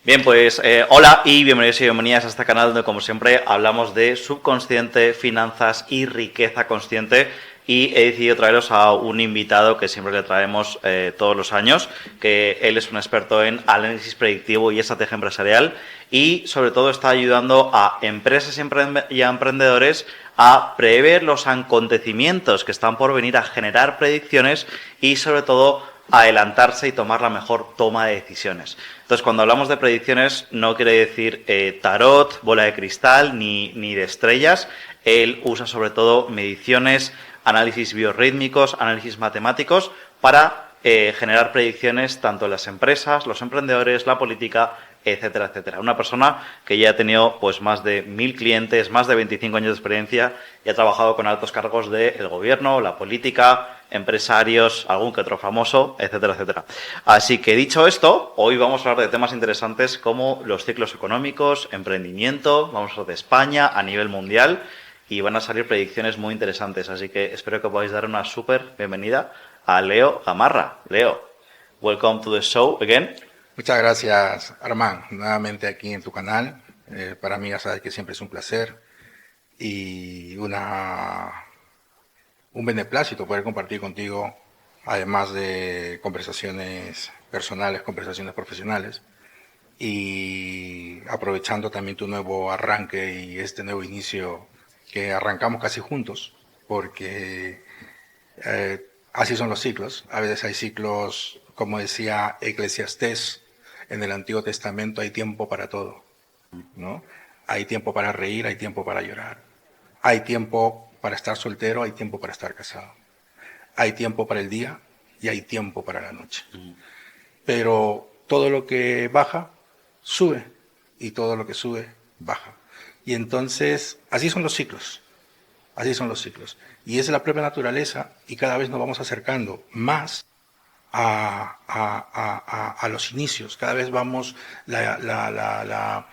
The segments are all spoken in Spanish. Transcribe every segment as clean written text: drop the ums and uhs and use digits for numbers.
Bien, pues hola y bienvenidos y bienvenidas a este canal donde, como siempre, hablamos de subconsciente, finanzas y riqueza consciente. Y he decidido traeros a un invitado que siempre le traemos todos los años, que él es un experto en análisis predictivo y estrategia empresarial, y sobre todo está ayudando a empresas y a emprendedores a prever los acontecimientos que están por venir, a generar predicciones y sobre todo adelantarse y tomar la mejor toma de decisiones. Entonces, cuando hablamos de predicciones, no quiere decir tarot, bola de cristal, ni de estrellas. Él usa sobre todo mediciones, análisis biorrítmicos, análisis matemáticos para generar predicciones tanto en las empresas, los emprendedores, la política, etcétera, etcétera. Una persona que ya ha tenido pues más de 1000 clientes, más de 25 años de experiencia y ha trabajado con altos cargos del gobierno, la política, empresarios, algún que otro famoso, etcétera, etcétera. Así que dicho esto, hoy vamos a hablar de temas interesantes como los ciclos económicos, emprendimiento, vamos a hablar de España a nivel mundial y van a salir predicciones muy interesantes. Así que espero que podáis dar una súper bienvenida a Leo Gamarra. Leo, welcome to the show again. Muchas gracias, Armand, nuevamente aquí en tu canal. Para mí ya sabes que siempre es un placer y un beneplácito poder compartir contigo, además de conversaciones personales, conversaciones profesionales, y aprovechando también tu nuevo arranque y este nuevo inicio que arrancamos casi juntos, porque así son los ciclos. A veces hay ciclos, como decía Eclesiastés, en el Antiguo Testamento hay tiempo para todo, ¿no? Hay tiempo para reír, hay tiempo para llorar. Hay tiempo para estar soltero, hay tiempo para estar casado. Hay tiempo para el día y hay tiempo para la noche. Pero todo lo que baja, sube. Y todo lo que sube, baja. Y entonces, así son los ciclos. Así son los ciclos. Y es la propia naturaleza y cada vez nos vamos acercando más a los inicios. Cada vez vamos, la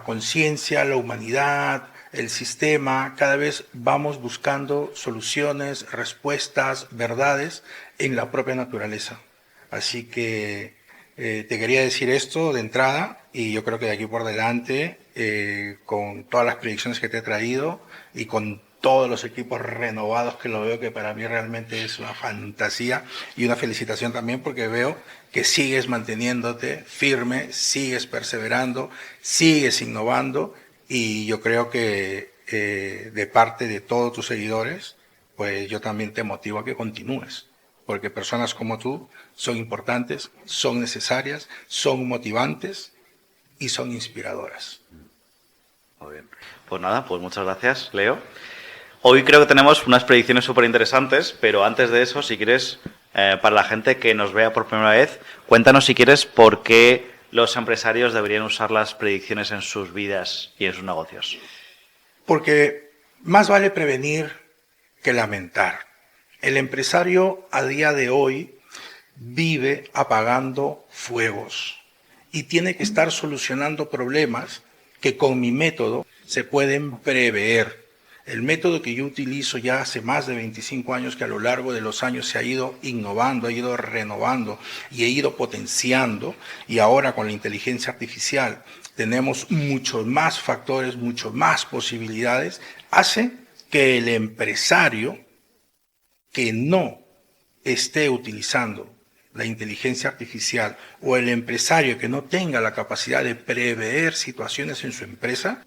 conciencia, la humanidad, el sistema, cada vez vamos buscando soluciones, respuestas, verdades en la propia naturaleza. Así que te quería decir esto de entrada y yo creo que de aquí por delante, con todas las predicciones que te he traído y con todos los equipos renovados que lo veo, que para mí realmente es una fantasía y una felicitación también porque veo que sigues manteniéndote firme, sigues perseverando, sigues innovando y yo creo que de parte de todos tus seguidores, pues yo también te motivo a que continúes, porque personas como tú son importantes, son necesarias, son motivantes y son inspiradoras. Muy bien. Pues nada, pues muchas gracias, Leo. Hoy creo que tenemos unas predicciones súper interesantes, pero antes de eso, si quieres, para la gente que nos vea por primera vez, cuéntanos si quieres por qué los empresarios deberían usar las predicciones en sus vidas y en sus negocios. Porque más vale prevenir que lamentar. El empresario a día de hoy vive apagando fuegos y tiene que estar solucionando problemas que con mi método se pueden prever. El método que yo utilizo ya hace más de 25 años, que a lo largo de los años se ha ido innovando, ha ido renovando y he ido potenciando, y ahora con la inteligencia artificial tenemos muchos más factores, muchas más posibilidades, hace que el empresario que no esté utilizando la inteligencia artificial o el empresario que no tenga la capacidad de prever situaciones en su empresa,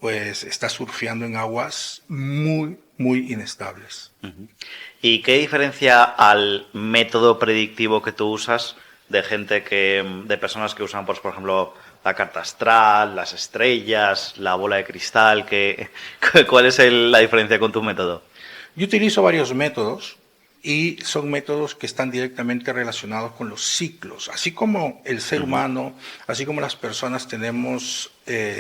pues está surfeando en aguas muy, muy inestables. ¿Y qué diferencia al método predictivo que tú usas de de personas que usan, pues, por ejemplo, la carta astral, las estrellas, la bola de cristal? ¿Cuál es la diferencia con tu método? Yo utilizo varios métodos y son métodos que están directamente relacionados con los ciclos. Así como el ser humano, así como las personas tenemos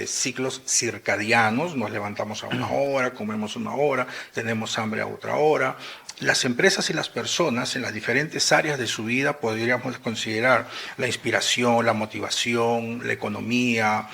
ciclos circadianos, nos levantamos a una hora, comemos una hora, tenemos hambre a otra hora. Las empresas y las personas en las diferentes áreas de su vida podríamos considerar la inspiración, la motivación, la economía,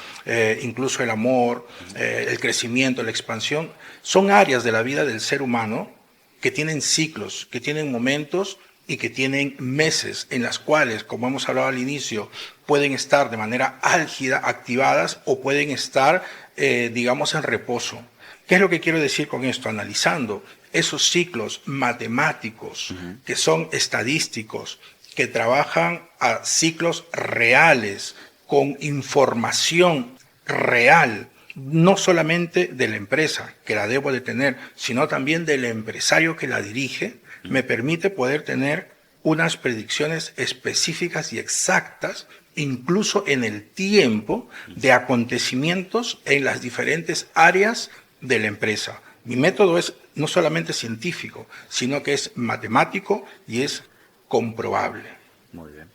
incluso el amor, el crecimiento, la expansión. Son áreas de la vida del ser humano que tienen ciclos, que tienen momentos y que tienen meses en las cuales, como hemos hablado al inicio, pueden estar de manera álgida activadas o pueden estar, digamos, en reposo. ¿Qué es lo que quiero decir con esto? Analizando esos ciclos matemáticos que son estadísticos, que trabajan a ciclos reales, con información real, no solamente de la empresa, que la debo de tener, sino también del empresario que la dirige, me permite poder tener unas predicciones específicas y exactas, incluso en el tiempo, de acontecimientos en las diferentes áreas de la empresa. Mi método es no solamente científico, sino que es matemático y es comprobable. Muy bien.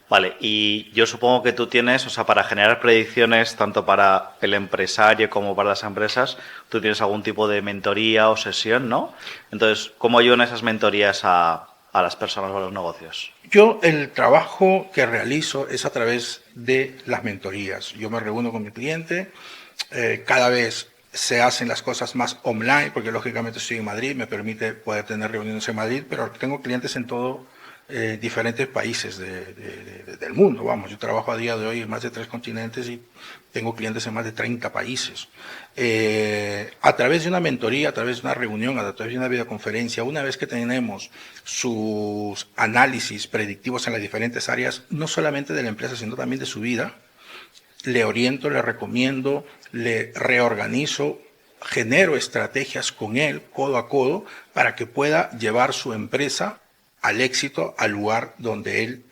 Vale, y yo supongo que tú tienes, o sea, para generar predicciones, tanto para el empresario como para las empresas, tú tienes algún tipo de mentoría o sesión, ¿no? Entonces, ¿cómo ayudan esas mentorías a las personas o a los negocios? Yo el trabajo que realizo es a través de las mentorías. Yo me reúno con mi cliente, cada vez se hacen las cosas más online, porque lógicamente estoy en Madrid, me permite poder tener reuniones en Madrid, pero tengo clientes en todo diferentes países del mundo. Vamos, yo trabajo a día de hoy en más de 3 continentes y tengo clientes en más de 30 países. A través de una mentoría, a través de una reunión, a través de una videoconferencia, una vez que tenemos sus análisis predictivos en las diferentes áreas, no solamente de la empresa, sino también de su vida, le oriento, le recomiendo, le reorganizo, genero estrategias con él, codo a codo, para que pueda llevar su empresa al éxito, al lugar donde él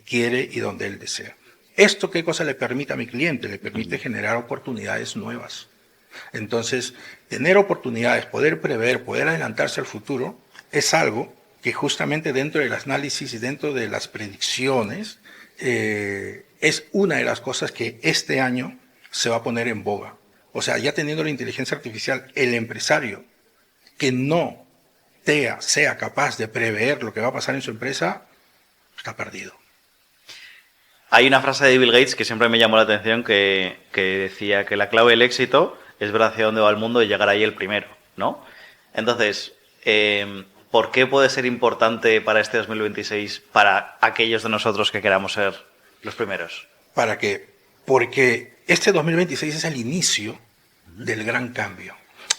quiere y donde él desea. ¿Esto qué cosa le permite a mi cliente? Le permite generar oportunidades nuevas. Entonces, tener oportunidades, poder prever, poder adelantarse al futuro, es algo que justamente dentro del análisis y dentro de las predicciones, es una de las cosas que este año se va a poner en boga. O sea, ya teniendo la inteligencia artificial, el empresario que no sea capaz de prever lo que va a pasar en su empresa, está perdido. Hay una frase de Bill Gates que siempre me llamó la atención que decía que la clave del éxito es ver hacia dónde va el mundo y llegar ahí el primero, ¿no? Entonces, ¿por qué puede ser importante para este 2026 para aquellos de nosotros que queramos ser los primeros? ¿Para qué? Porque este 2026 es el inicio del gran cambio.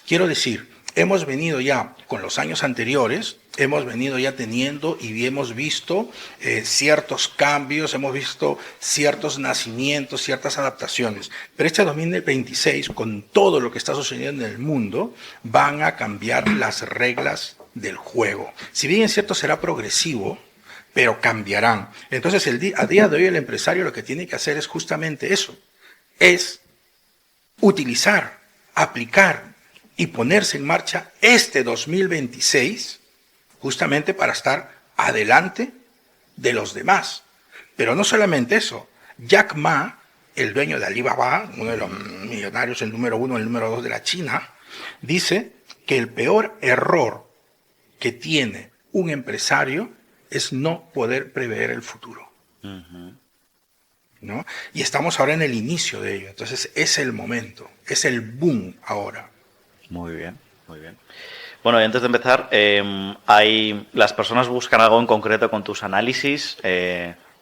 Quiero decir, hemos venido ya con los años anteriores, hemos venido ya teniendo y hemos visto ciertos cambios, hemos visto ciertos nacimientos, ciertas adaptaciones. Pero este 2026, con todo lo que está sucediendo en el mundo, van a cambiar las reglas del juego. Si bien es cierto, será progresivo, pero cambiarán. Entonces, a día de hoy el empresario lo que tiene que hacer es justamente eso, es utilizar, aplicar y ponerse en marcha este 2026 justamente para estar adelante de los demás. Pero no solamente eso, Jack Ma, el dueño de Alibaba, uno de los millonarios, el número 1, el número 2 de la China, dice que el peor error que tiene un empresario es no poder prever el futuro. ¿No? Y estamos ahora en el inicio de ello. Entonces es el momento, es el boom ahora. Muy bien, muy bien. Bueno, y antes de empezar, las personas buscan algo en concreto con tus análisis,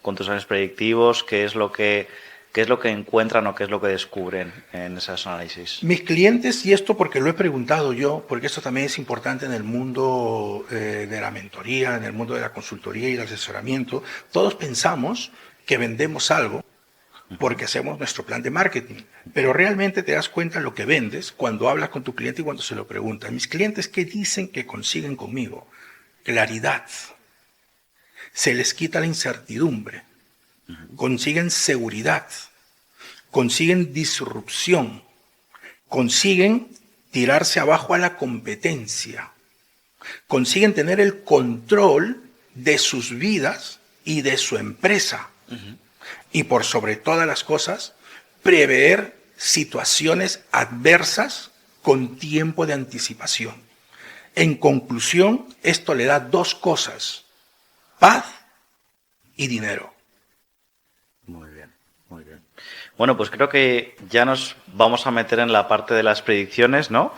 con tus análisis predictivos. ¿Qué es lo que encuentran o qué es lo que descubren en esos análisis? Mis clientes, y esto porque lo he preguntado yo, porque esto también es importante en el mundo de la mentoría, en el mundo de la consultoría y del asesoramiento, todos pensamos que vendemos algo porque hacemos nuestro plan de marketing, pero realmente te das cuenta de lo que vendes cuando hablas con tu cliente y cuando se lo preguntas. Mis clientes, ¿qué dicen que consiguen conmigo? Claridad. Se les quita la incertidumbre. Consiguen seguridad. Consiguen disrupción. Consiguen tirarse abajo a la competencia. Consiguen tener el control de sus vidas y de su empresa. Y por sobre todas las cosas, prever situaciones adversas con tiempo de anticipación. En conclusión, esto le da 2 cosas: paz y dinero. Muy bien, muy bien. Bueno, pues creo que ya nos vamos a meter en la parte de las predicciones, ¿no?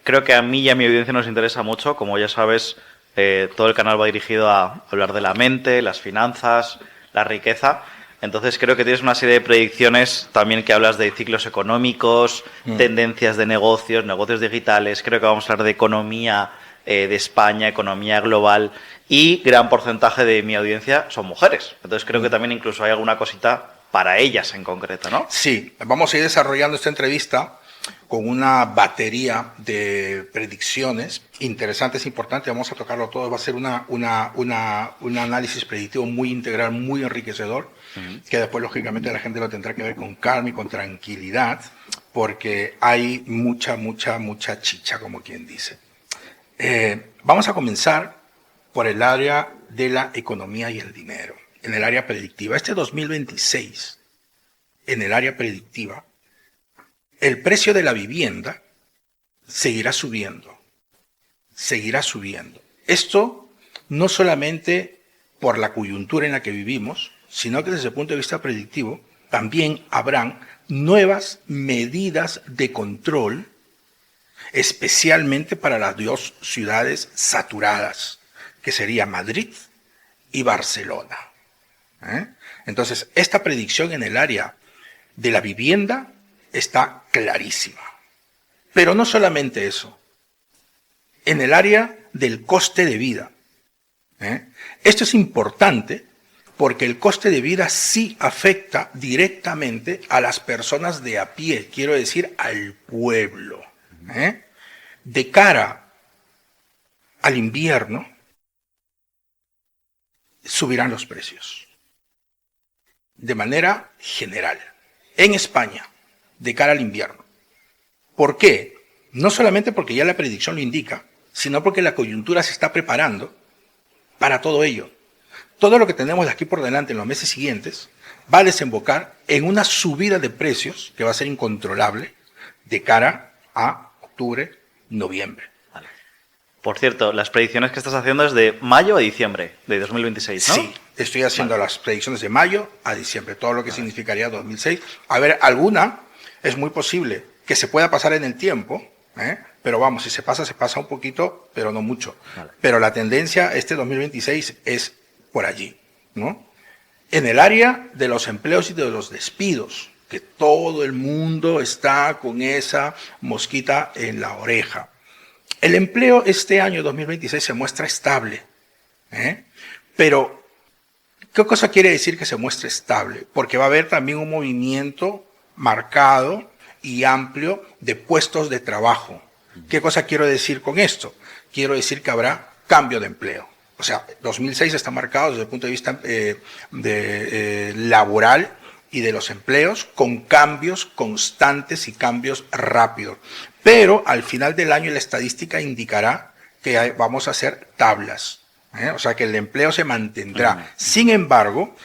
Creo que a mí y a mi audiencia nos interesa mucho. Como ya sabes, todo el canal va dirigido a hablar de la mente, las finanzas, la riqueza. Entonces creo que tienes una serie de predicciones también que hablas de ciclos económicos, tendencias de negocios, negocios digitales. Creo que vamos a hablar de economía de España, economía global, y gran porcentaje de mi audiencia son mujeres. Entonces creo que también incluso hay alguna cosita para ellas en concreto, ¿no? Sí, vamos a ir desarrollando esta entrevista con una batería de predicciones interesantes, importantes. Vamos a tocarlo todo. Va a ser un análisis predictivo muy integral, muy enriquecedor, que después, lógicamente, la gente lo tendrá que ver con calma y con tranquilidad, porque hay mucha chicha, como quien dice. Vamos a comenzar por el área de la economía y el dinero, en el área predictiva. Este 2026, en el área predictiva, el precio de la vivienda seguirá subiendo, seguirá subiendo. Esto no solamente por la coyuntura en la que vivimos, sino que desde el punto de vista predictivo también habrán nuevas medidas de control, especialmente para las dos ciudades saturadas, que sería Madrid y Barcelona. Entonces, esta predicción en el área de la vivienda está clarísima. Pero no solamente eso. En el área del coste de vida. Esto es importante porque el coste de vida sí afecta directamente a las personas de a pie, quiero decir, al pueblo. De cara al invierno, subirán los precios. De manera general. En España, de cara al invierno. ¿Por qué? No solamente porque ya la predicción lo indica, sino porque la coyuntura se está preparando para todo ello. Todo lo que tenemos de aquí por delante en los meses siguientes va a desembocar en una subida de precios que va a ser incontrolable de cara a octubre, noviembre. Vale. Por cierto, las predicciones que estás haciendo es de mayo a diciembre de 2026, ¿no? Sí, estoy haciendo las predicciones de mayo a diciembre, todo lo que significaría 2006. A ver, alguna es muy posible que se pueda pasar en el tiempo, pero vamos, si se pasa un poquito, pero no mucho. Vale. Pero la tendencia este 2026 es por allí, ¿no? En el área de los empleos y de los despidos, que todo el mundo está con esa mosquita en la oreja. El empleo este año 2026 se muestra estable, pero ¿qué cosa quiere decir que se muestre estable? Porque va a haber también un movimiento marcado y amplio de puestos de trabajo. ¿Qué cosa quiero decir con esto? Quiero decir que habrá cambio de empleo. O sea, 2006 está marcado desde el punto de vista laboral y de los empleos con cambios constantes y cambios rápidos. Pero al final del año la estadística indicará que vamos a hacer tablas. O sea, que el empleo se mantendrá. Sin embargo,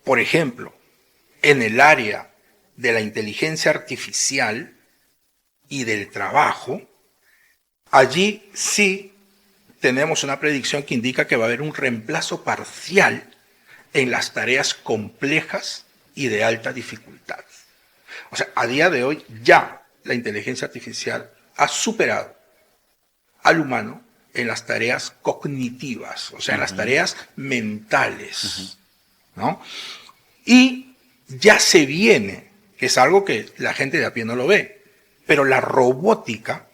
por ejemplo, en el área de la inteligencia artificial y del trabajo, allí sí tenemos una predicción que indica que va a haber un reemplazo parcial en las tareas complejas y de alta dificultad. O sea, a día de hoy ya la inteligencia artificial ha superado al humano en las tareas cognitivas, o sea, en las tareas mentales, ¿no? Y ya se viene, que es algo que la gente de a pie no lo ve, pero la robótica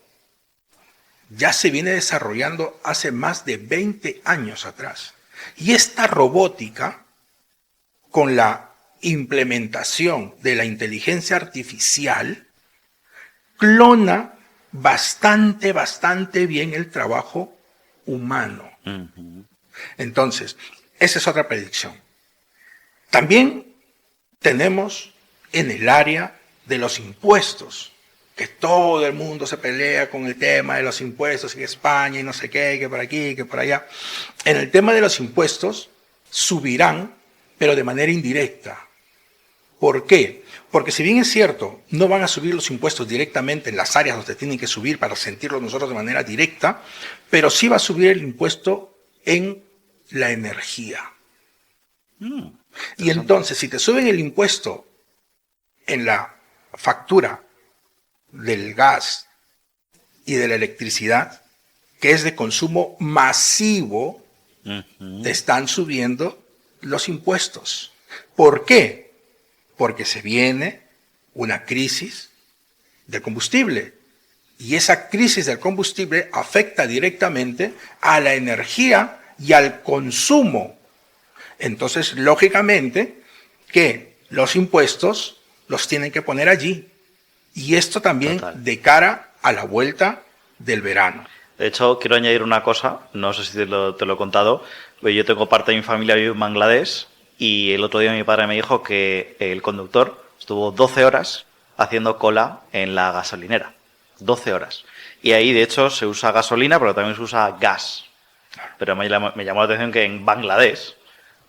ya se viene desarrollando hace más de 20 años atrás. Y esta robótica, con la implementación de la inteligencia artificial, clona bastante bien el trabajo humano. Entonces, esa es otra predicción. También tenemos en el área de los impuestos, que todo el mundo se pelea con el tema de los impuestos, y que España y no sé qué, que por aquí, que por allá. En el tema de los impuestos subirán, pero de manera indirecta. ¿Por qué? Porque si bien es cierto, no van a subir los impuestos directamente en las áreas donde tienen que subir para sentirlo nosotros de manera directa, pero sí va a subir el impuesto en la energía. Y entonces, si te suben el impuesto en la factura del gas y de la electricidad, que es de consumo masivo, Ujú. te están subiendo los impuestos. ¿Por qué? Porque se viene una crisis del combustible. Y esa crisis del combustible afecta directamente a la energía y al consumo. Entonces, lógicamente, que los impuestos los tienen que poner allí. Y esto también Total. de cara a la vuelta del verano. De hecho, quiero añadir una cosa, no sé si te lo he contado, pero yo tengo parte de mi familia vive en Bangladesh y el otro día mi padre me dijo que el conductor estuvo 12 horas haciendo cola en la gasolinera. 12 horas. Y ahí, de hecho, se usa gasolina, pero también se usa gas. Pero me llamó la atención que en Bangladesh,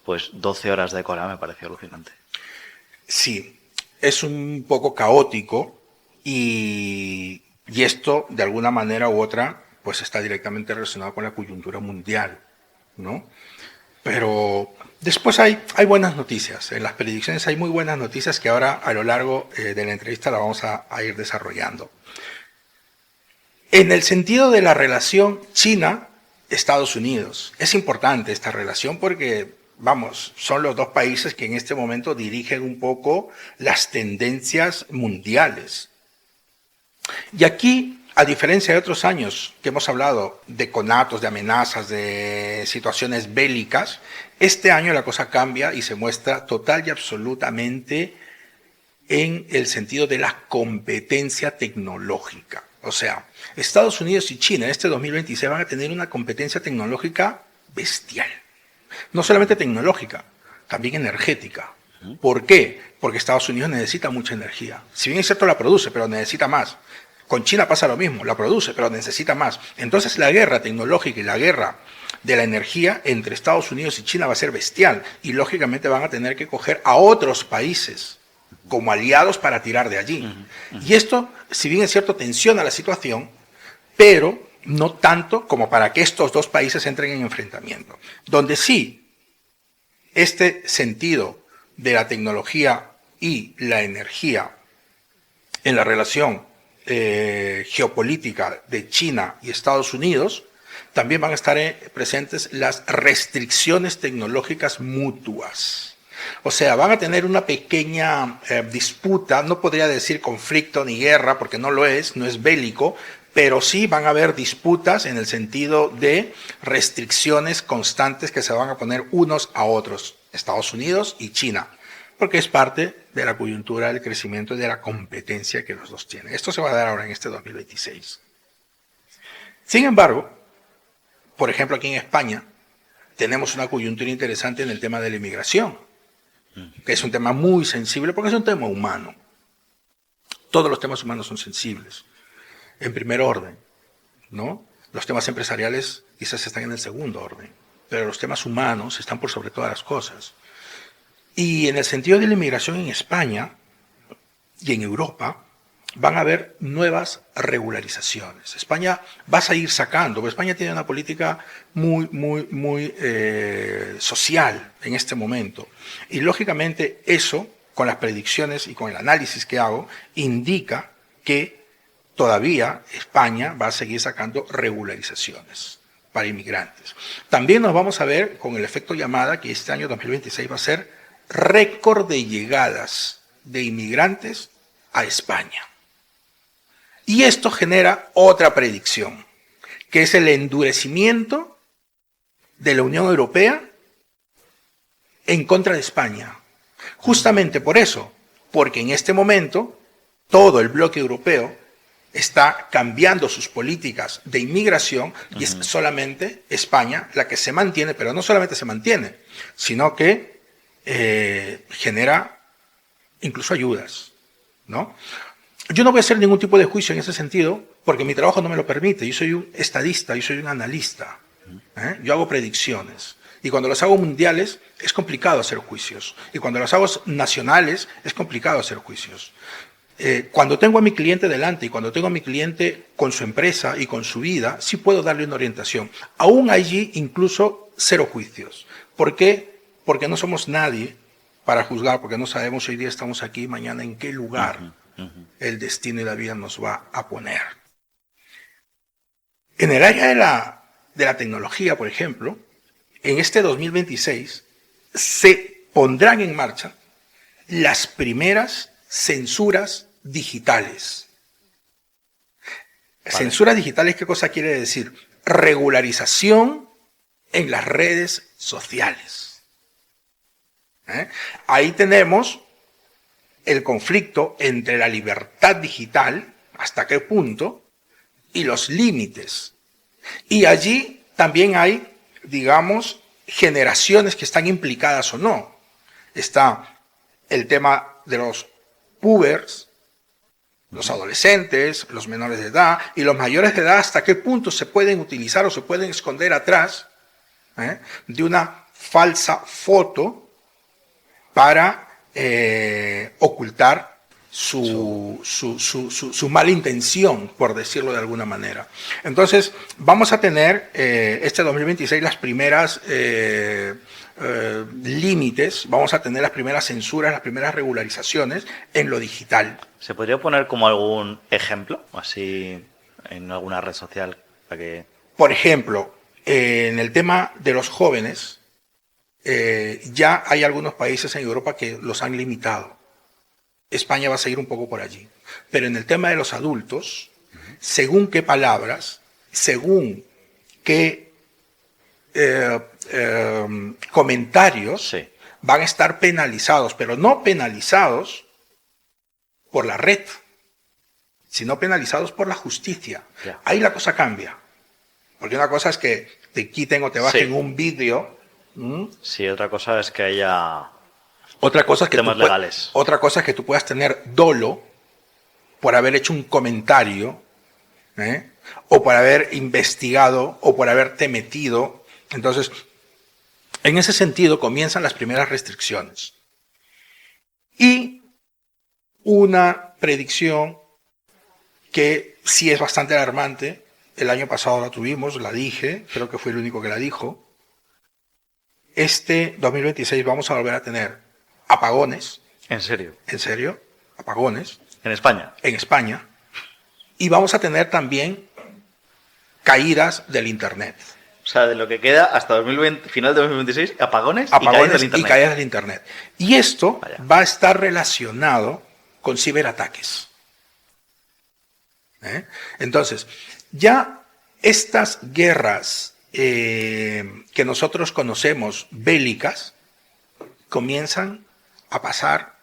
pues 12 horas de cola me pareció alucinante. Sí, es un poco caótico y esto, de alguna manera u otra, pues está directamente relacionado con la coyuntura mundial, ¿no? Pero después hay buenas noticias. En las predicciones hay muy buenas noticias que ahora a lo largo de la entrevista la vamos a ir desarrollando. En el sentido de la relación China-Estados Unidos, es importante esta relación porque, vamos, son los dos países que en este momento dirigen un poco las tendencias mundiales. Y aquí, a diferencia de otros años que hemos hablado de conatos, de amenazas, de situaciones bélicas, este año la cosa cambia y se muestra total y absolutamente en el sentido de la competencia tecnológica. O sea, Estados Unidos y China en este 2026 van a tener una competencia tecnológica bestial. No solamente tecnológica, también energética. ¿Por qué? Porque Estados Unidos necesita mucha energía. Si bien es cierto la produce, pero necesita más. Con China pasa lo mismo, la produce, pero necesita más. Entonces la guerra tecnológica y la guerra de la energía entre Estados Unidos y China va a ser bestial. Y lógicamente van a tener que coger a otros países como aliados para tirar de allí. Y esto, si bien es cierto, tensiona la situación, pero no tanto como para que estos dos países entren en enfrentamiento. Donde sí, este sentido de la tecnología y la energía en la relación geopolítica de China y Estados Unidos, también van a estar presentes las restricciones tecnológicas mutuas. O sea, van a tener una pequeña disputa, no podría decir conflicto ni guerra, porque no lo es, no es bélico, pero sí van a haber disputas en el sentido de restricciones constantes que se van a poner unos a otros, Estados Unidos y China, porque es parte de la coyuntura del crecimiento y de la competencia que los dos tienen. Esto se va a dar ahora en este 2026. Sin embargo, por ejemplo, aquí en España tenemos una coyuntura interesante en el tema de la inmigración, que es un tema muy sensible porque es un tema humano. Todos los temas humanos son sensibles, en primer orden, ¿no? Los temas empresariales quizás están en el segundo orden, pero los temas humanos están por sobre todas las cosas. Y en el sentido de la inmigración en España y en Europa, van a haber nuevas regularizaciones. España va a seguir sacando, porque España tiene una política muy social en este momento. Y lógicamente eso, con las predicciones y con el análisis que hago, indica que todavía España va a seguir sacando regularizaciones para inmigrantes. También nos vamos a ver con el efecto llamada que este año 2026 va a ser récord de llegadas de inmigrantes a España. Y esto genera otra predicción, que es el endurecimiento de la Unión Europea en contra de España. Justamente por eso, porque en este momento todo el bloque europeo está cambiando sus políticas de inmigración y es solamente España la que se mantiene, pero no solamente se mantiene, sino que genera incluso ayudas, ¿no? Yo no voy a hacer ningún tipo de juicio en ese sentido porque mi trabajo no me lo permite. Yo soy un estadista, yo soy un analista. Yo hago predicciones. Y cuando las hago mundiales es complicado hacer juicios. Y cuando las hago nacionales es complicado hacer juicios. Cuando tengo a mi cliente delante y cuando tengo a mi cliente con su empresa y con su vida, sí puedo darle una orientación. Aún allí incluso cero juicios. ¿Por qué? Porque no somos nadie para juzgar, porque no sabemos si hoy día estamos aquí, mañana en qué lugar el destino y la vida nos va a poner. En el área de la tecnología, por ejemplo, en este 2026 se pondrán en marcha las primeras censuras digitales. Vale. Censuras digitales, ¿qué cosa quiere decir? Regularización en las redes sociales. Ahí tenemos el conflicto entre la libertad digital, hasta qué punto, y los límites. Y allí también hay, digamos, generaciones que están implicadas o no. Está el tema de los pubers, los adolescentes, los menores de edad y los mayores de edad, hasta qué punto se pueden utilizar o se pueden esconder atrás de una falsa foto para ocultar su mala intención, por decirlo de alguna manera. Entonces, vamos a tener este 2026 las primeras límites, vamos a tener las primeras censuras, las primeras regularizaciones en lo digital. ¿Se podría poner como algún ejemplo, así, en alguna red social para que... Por ejemplo, en el tema de los jóvenes, ya hay algunos países en Europa que los han limitado. España va a seguir un poco por allí. Pero en el tema de los adultos, según qué palabras, según qué comentarios, Sí. van a estar penalizados, pero no penalizados por la red, sino penalizados por la justicia. Ya. Ahí la cosa cambia. Porque una cosa es que te quiten o te bajen Sí. un vídeo. Sí, otra cosa es que haya... Otra cosa es que Temas legales. otra cosa es que tú puedas tener dolo por haber hecho un comentario, o por haber investigado, o por haberte metido. Entonces, en ese sentido comienzan las primeras restricciones. Y una predicción que sí es bastante alarmante, el año pasado la tuvimos, la dije, creo que fue el único que la dijo. Este 2026 vamos a volver a tener apagones, ¿En serio? en serio, apagones, ¿En España? en España, y vamos a tener también caídas del Internet. O sea, de lo que queda hasta 2020, final de 2026, apagones, Apagones y y caídas del Internet. Y esto Vaya. va a estar relacionado con ciberataques. Entonces, ya estas guerras que nosotros conocemos bélicas comienzan a pasar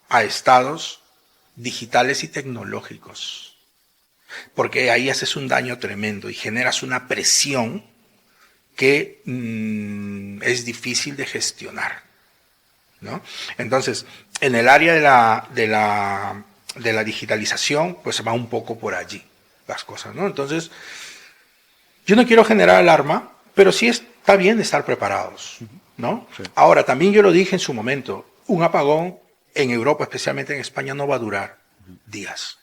a estados digitales y tecnológicos, porque ahí haces un daño tremendo y generas una presión que es difícil de gestionar, ¿no? Entonces, en el área de la digitalización, pues va un poco por allí las cosas, ¿no? Entonces, yo no quiero generar alarma, pero sí está bien estar preparados, ¿no? Sí. Ahora, también yo lo dije en su momento, un apagón en Europa, especialmente en España, no va a durar días.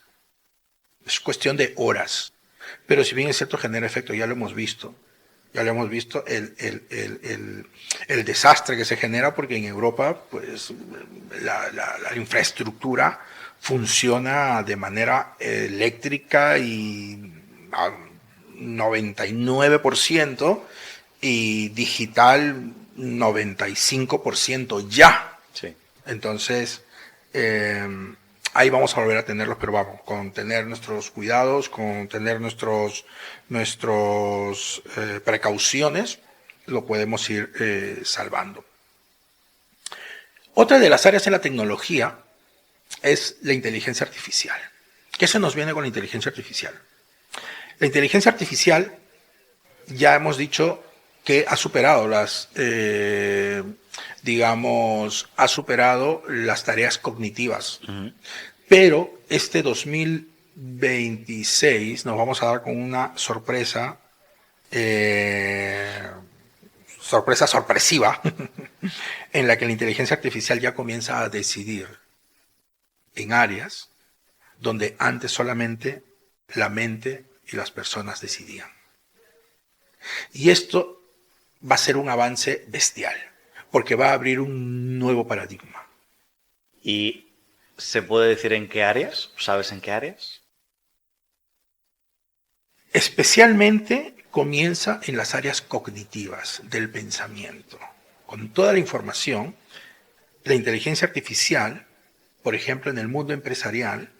Es cuestión de horas. Pero si bien es cierto, genera efecto, ya lo hemos visto. Ya lo hemos visto, el desastre que se genera, porque en Europa pues, la infraestructura funciona de manera eléctrica y 99% y digital 95% ya. Sí. Entonces, ahí vamos a volver a tenerlos, pero vamos, con tener nuestros cuidados, con tener nuestros precauciones, lo podemos ir salvando. Otra de las áreas en la tecnología es la inteligencia artificial. ¿Qué se nos viene con la inteligencia artificial? La inteligencia artificial, ya hemos dicho que ha superado ha superado las tareas cognitivas. Pero este 2026 nos vamos a dar con una sorpresa, sorpresiva, en la que la inteligencia artificial ya comienza a decidir en áreas donde antes solamente la mente y las personas decidían. Y esto va a ser un avance bestial, porque va a abrir un nuevo paradigma. ¿Y se puede decir en qué áreas? ¿Sabes en qué áreas? Especialmente comienza en las áreas cognitivas del pensamiento. Con toda la información, la inteligencia artificial, por ejemplo, en el mundo empresarial,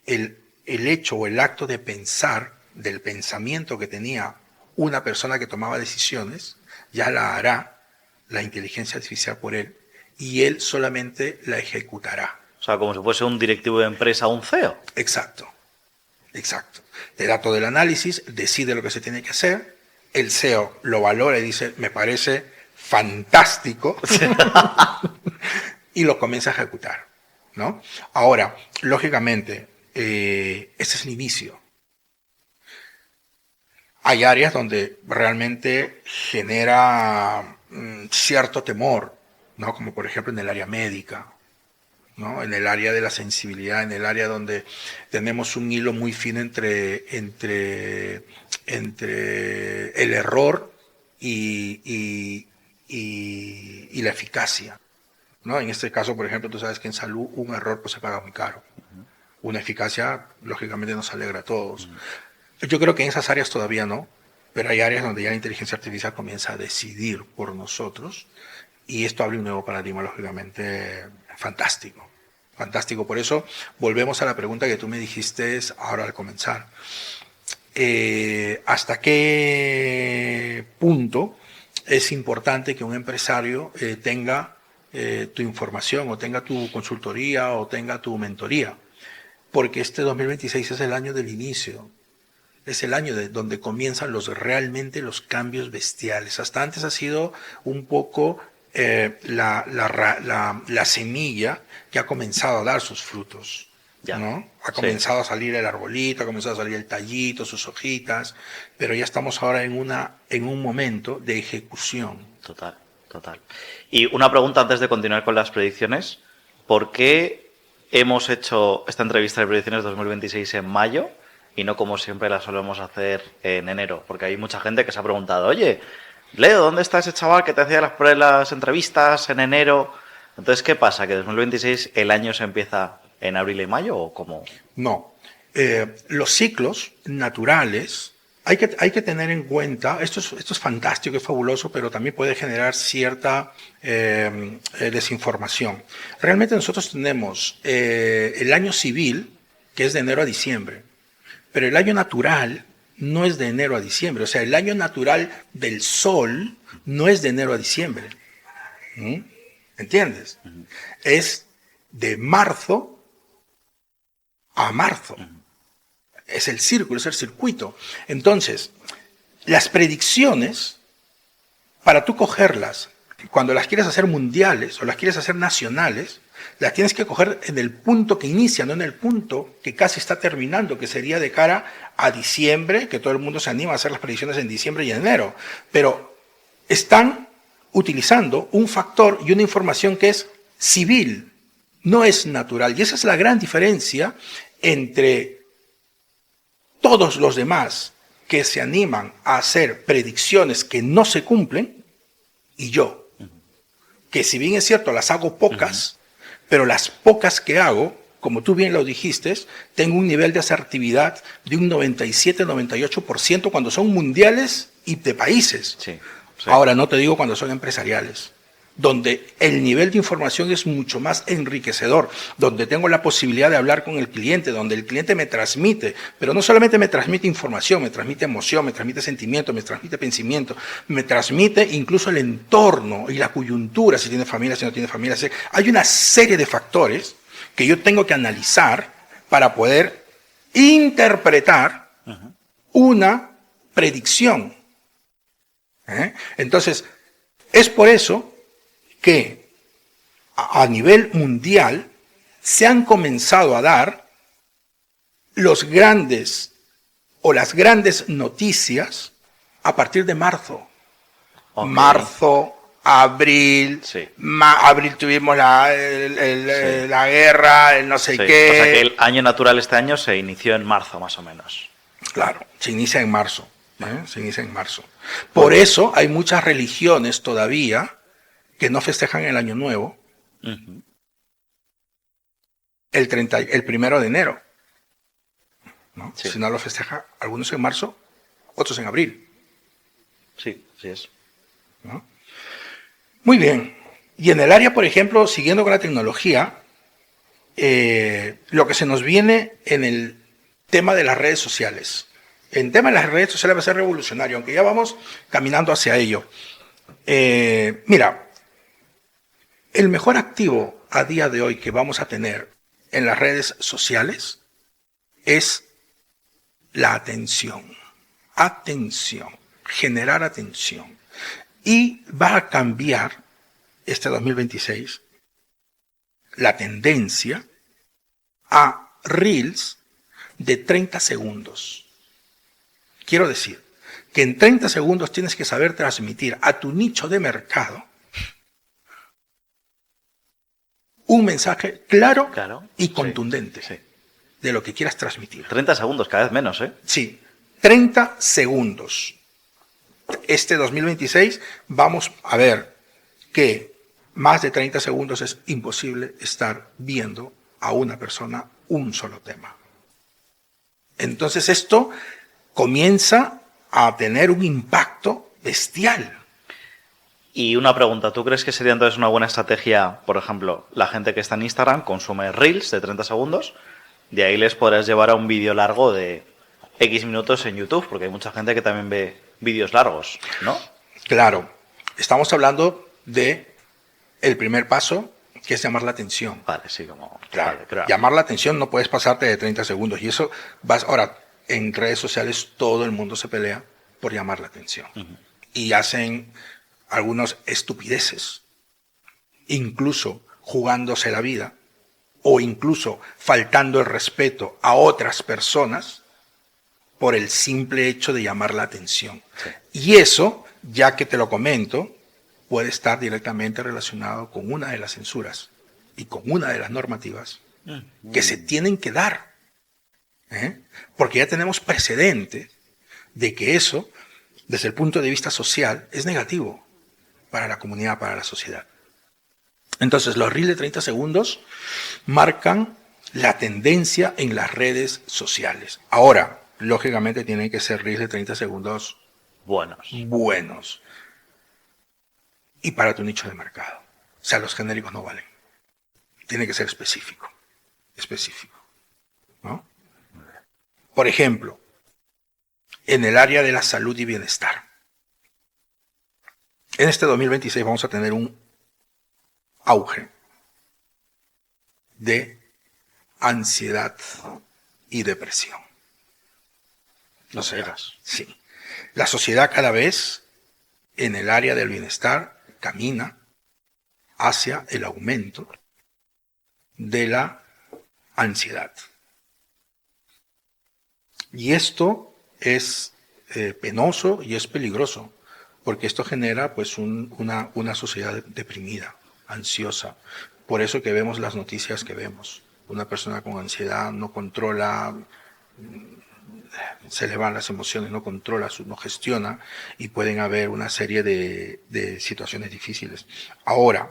el hecho o el acto de pensar, del pensamiento que tenía una persona que tomaba decisiones, ya la hará la inteligencia artificial por él y él solamente la ejecutará. O sea, como si fuese un directivo de empresa, un CEO. Exacto, exacto. Te da todo el análisis, decide lo que se tiene que hacer, el CEO lo valora y dice, me parece fantástico, y lo comienza a ejecutar, ¿no? Ahora, lógicamente, ese es el inicio. Hay áreas donde realmente genera cierto temor, ¿no? Como por ejemplo en el área médica, ¿no? En el área de la sensibilidad, en el área donde tenemos un hilo muy fino entre el error y la eficacia, ¿no? En este caso, por ejemplo, tú sabes que en salud un error pues se paga muy caro. Una eficacia, lógicamente, nos alegra a todos. Yo creo que en esas áreas todavía no, pero hay áreas donde ya la inteligencia artificial comienza a decidir por nosotros y esto abre un nuevo paradigma, lógicamente, fantástico. Fantástico. Por eso volvemos a la pregunta que tú me dijiste ahora al comenzar. ¿Hasta qué punto es importante que un empresario tenga tu información o tenga tu consultoría o tenga tu mentoría? Porque este 2026 es el año del inicio. Es el año donde comienzan realmente los cambios bestiales. Hasta antes ha sido un poco la semilla que ha comenzado a dar sus frutos. Ya. ¿No? Ha comenzado a salir el arbolito, ha comenzado a salir el tallito, sus hojitas, pero ya estamos ahora en un momento de ejecución. Total, total. Y una pregunta antes de continuar con las predicciones. ¿Por qué hemos hecho esta entrevista de predicciones 2026 en mayo y no como siempre la solemos hacer en enero? Porque hay mucha gente que se ha preguntado, oye, Leo, ¿dónde está ese chaval que te hacía las entrevistas en enero? Entonces, ¿qué pasa? ¿Que 2026 el año se empieza en abril y mayo o cómo? No. Los ciclos naturales hay que tener en cuenta, esto es fantástico, es fabuloso, pero también puede generar cierta desinformación. Realmente nosotros tenemos el año civil, que es de enero a diciembre, pero el año natural no es de enero a diciembre. O sea, el año natural del sol no es de enero a diciembre. ¿Entiendes? Es de marzo a marzo. Es el círculo, es el circuito. Entonces, las predicciones, para tú cogerlas, cuando las quieres hacer mundiales o las quieres hacer nacionales, las tienes que coger en el punto que inicia, no en el punto que casi está terminando, que sería de cara a diciembre, que todo el mundo se anima a hacer las predicciones en diciembre y enero. Pero están utilizando un factor y una información que es civil, no es natural. Y esa es la gran diferencia entre todos los demás que se animan a hacer predicciones que no se cumplen y yo, que si bien es cierto las hago pocas, pero las pocas que hago, como tú bien lo dijiste, tengo un nivel de asertividad de un 97-98% cuando son mundiales y de países. Sí. Ahora no te digo cuando son empresariales, donde el nivel de información es mucho más enriquecedor, donde tengo la posibilidad de hablar con el cliente, donde el cliente me transmite, pero no solamente me transmite información, me transmite emoción, me transmite sentimiento, me transmite pensamiento, me transmite incluso el entorno y la coyuntura, si tiene familia, si no tiene familia. Hay una serie de factores que yo tengo que analizar para poder interpretar una predicción. Entonces, es por eso que a nivel mundial se han comenzado a dar los grandes o las grandes noticias a partir de marzo. Okay. Marzo, abril, sí. Abril tuvimos la guerra, el no sé qué. O sea que el año natural este año se inició en marzo más o menos. Claro, se inicia en marzo. Se inicia en marzo. Por eso hay muchas religiones todavía que no festejan el Año Nuevo el 1 de enero. ¿No? Sí. Si no lo festeja, algunos en marzo otros en abril. Sí, sí es. ¿No? Muy bien. Y en el área, por ejemplo, siguiendo con la tecnología, lo que se nos viene en el tema de las redes sociales. El tema de las redes sociales va a ser revolucionario, aunque ya vamos caminando hacia ello. Mira, el mejor activo a día de hoy que vamos a tener en las redes sociales es la atención. Atención. Generar atención. Y va a cambiar este 2026 la tendencia a reels de 30 segundos. Quiero decir que en 30 segundos tienes que saber transmitir a tu nicho de mercado un mensaje claro y contundente de lo que quieras transmitir. 30 segundos, cada vez menos, ¿eh? Sí, 30 segundos. Este 2026 vamos a ver que más de 30 segundos es imposible estar viendo a una persona un solo tema. Entonces esto comienza a tener un impacto bestial. Y una pregunta, ¿tú crees que sería entonces una buena estrategia, por ejemplo, la gente que está en Instagram consume Reels de 30 segundos, de ahí les podrás llevar a un vídeo largo de X minutos en YouTube, porque hay mucha gente que también ve vídeos largos, ¿no? Claro, estamos hablando de el primer paso, que es llamar la atención. Vale, sí, como... Claro, vale, claro. Llamar la atención no puedes pasarte de 30 segundos. Y eso vas... Ahora, en redes sociales todo el mundo se pelea por llamar la atención. Y hacen algunas estupideces, incluso jugándose la vida, o incluso faltando el respeto a otras personas por el simple hecho de llamar la atención. Sí. Y eso, ya que te lo comento, puede estar directamente relacionado con una de las censuras y con una de las normativas que se tienen que dar. Porque ya tenemos precedente de que eso, desde el punto de vista social, es negativo para la comunidad, para la sociedad. Entonces, los reels de 30 segundos marcan la tendencia en las redes sociales. Ahora, lógicamente, tienen que ser reels de 30 segundos buenos. Y para tu nicho de mercado. O sea, los genéricos no valen. Tiene que ser específico. Específico. ¿No? Por ejemplo, en el área de la salud y bienestar. En este 2026 vamos a tener un auge de ansiedad y depresión. No sé. Sí. La sociedad cada vez en el área del bienestar camina hacia el aumento de la ansiedad. Y esto es penoso y es peligroso, porque esto genera pues una sociedad deprimida, ansiosa. Por eso que vemos las noticias que vemos. Una persona con ansiedad no controla, se le van las emociones, no controla, no gestiona, y pueden haber una serie de situaciones difíciles. Ahora,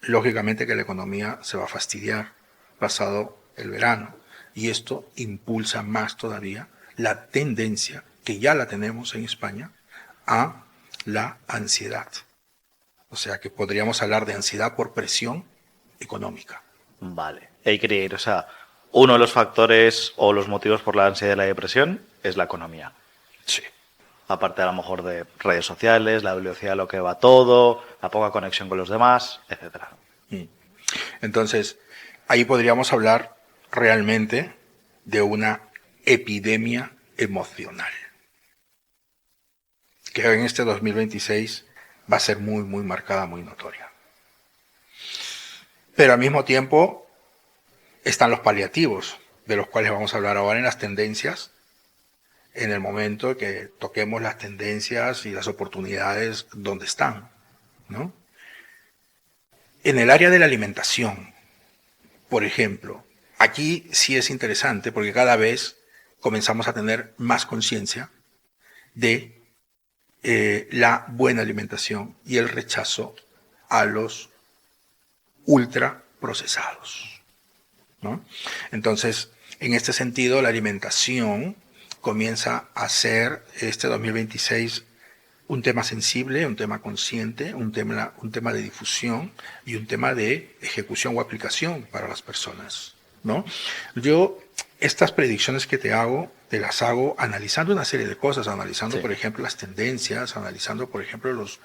lógicamente que la economía se va a fastidiar pasado el verano, y esto impulsa más todavía la tendencia, que ya la tenemos en España, a la ansiedad. O sea que podríamos hablar de ansiedad por presión económica. Vale. Hay que ir, o sea, uno de los factores o los motivos por la ansiedad y la depresión es la economía. Sí. Aparte a lo mejor de redes sociales, la velocidad a lo que va todo, la poca conexión con los demás, etcétera. Entonces, ahí podríamos hablar realmente de una epidemia emocional, que en este 2026 va a ser muy, muy marcada, muy notoria. Pero al mismo tiempo están los paliativos, de los cuales vamos a hablar ahora en las tendencias, en el momento que toquemos las tendencias y las oportunidades donde están, ¿no? En el área de la alimentación, por ejemplo, aquí sí es interesante porque cada vez comenzamos a tener más conciencia de la buena alimentación y el rechazo a los ultraprocesados, ¿no? Entonces, en este sentido, la alimentación comienza a ser este 2026 un tema sensible, un tema consciente, un tema de difusión y un tema de ejecución o aplicación para las personas, ¿no? Yo, estas predicciones que te las hago analizando una serie de cosas, analizando, Sí. por ejemplo, las tendencias, analizando, por ejemplo, los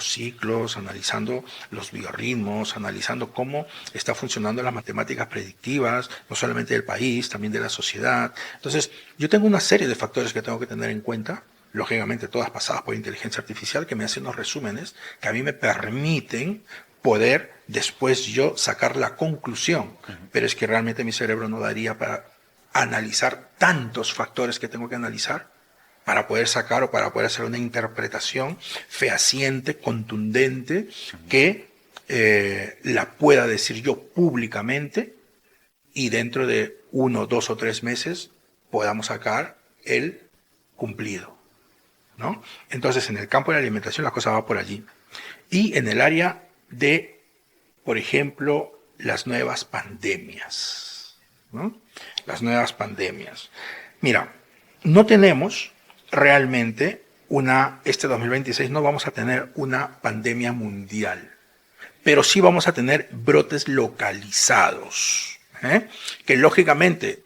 ciclos, analizando los biorritmos, analizando cómo está funcionando las matemáticas predictivas, no solamente del país, también de la sociedad. Entonces, yo tengo una serie de factores que tengo que tener en cuenta, lógicamente todas pasadas por inteligencia artificial, que me hacen unos resúmenes que a mí me permiten poder después yo sacar la conclusión. Pero es que realmente mi cerebro no daría para analizar tantos factores que tengo que analizar para poder sacar o para poder hacer una interpretación fehaciente, contundente, que la pueda decir yo públicamente y dentro de 1, 2 o 3 meses podamos sacar el cumplido, ¿no? Entonces, en el campo de la alimentación la cosa va por allí. Y en el área de, por ejemplo, las nuevas pandemias, ¿no? Las nuevas pandemias. Mira, no tenemos realmente este 2026 no vamos a tener una pandemia mundial, pero sí vamos a tener brotes localizados, ¿eh? Que lógicamente,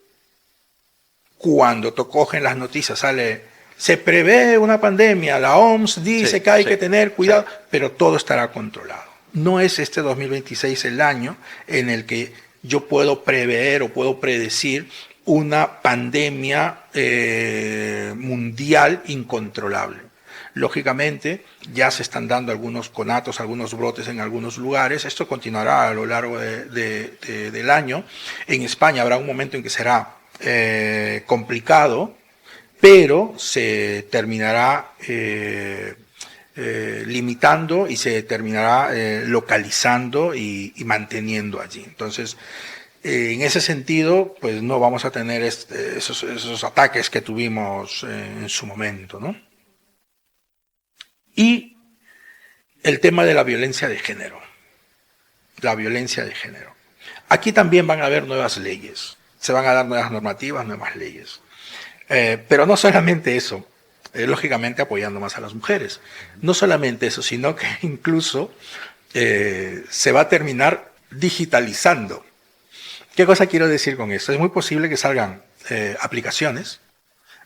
cuando cogen las noticias, se prevé una pandemia, la OMS dice que hay que tener cuidado, pero todo estará controlado. No es este 2026 el año en el que yo puedo prever o puedo predecir una pandemia mundial incontrolable. Lógicamente, ya se están dando algunos conatos, algunos brotes en algunos lugares. Esto continuará a lo largo del año. En España habrá un momento en que será complicado, pero se terminará limitando y se terminará localizando y manteniendo allí. Entonces, en ese sentido, pues no vamos a tener esos ataques que tuvimos en su momento, ¿no? Y el tema de la violencia de género. La violencia de género. Aquí también van a haber nuevas leyes. Se van a dar nuevas normativas, nuevas leyes. Pero no solamente eso, lógicamente apoyando más a las mujeres. No solamente eso, sino que incluso se va a terminar digitalizando. ¿Qué cosa quiero decir con esto? Es muy posible que salgan aplicaciones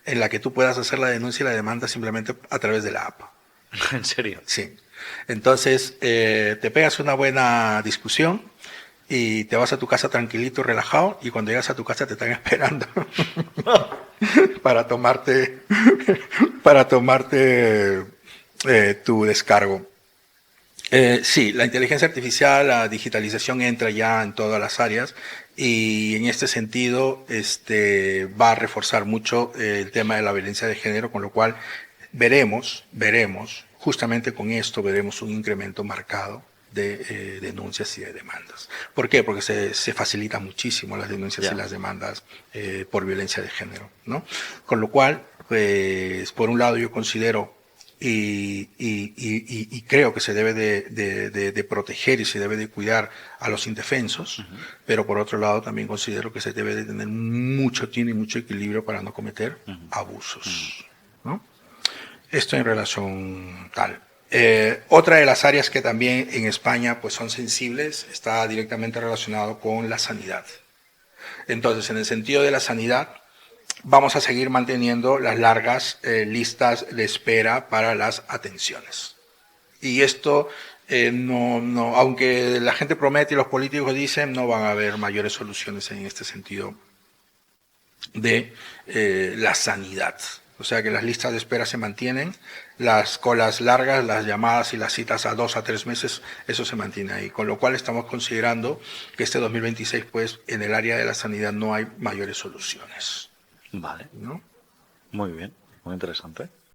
en las que tú puedas hacer la denuncia y la demanda simplemente a través de la app. ¿En serio? Sí. Entonces, te pegas una buena discusión y te vas a tu casa tranquilito, relajado, y cuando llegas a tu casa te están esperando para tomarte tu descargo. Sí, la inteligencia artificial, la digitalización entra ya en todas las áreas y en este sentido va a reforzar mucho el tema de la violencia de género, con lo cual veremos, justamente con esto veremos un incremento marcado de denuncias y de demandas. ¿Por qué? Porque se facilitan muchísimo las denuncias y las demandas por violencia de género, ¿no? Con lo cual, pues, por un lado yo considero y creo que se debe de proteger y se debe de cuidar a los indefensos, pero por otro lado también considero que se debe de tener mucho tino y mucho equilibrio para no cometer abusos, ¿no? Esto en relación tal. Otra de las áreas que también en España pues son sensibles está directamente relacionado con la sanidad. Entonces, en el sentido de la sanidad, vamos a seguir manteniendo las largas listas de espera para las atenciones. Y esto, aunque la gente promete y los políticos dicen, no van a haber mayores soluciones en este sentido de la sanidad. O sea que las listas de espera se mantienen, las colas largas, las llamadas y las citas a 2 a 3 meses, eso se mantiene ahí. Con lo cual estamos considerando que este 2026, pues, en el área de la sanidad no hay mayores soluciones. Vale. ¿No? Muy bien, muy interesante.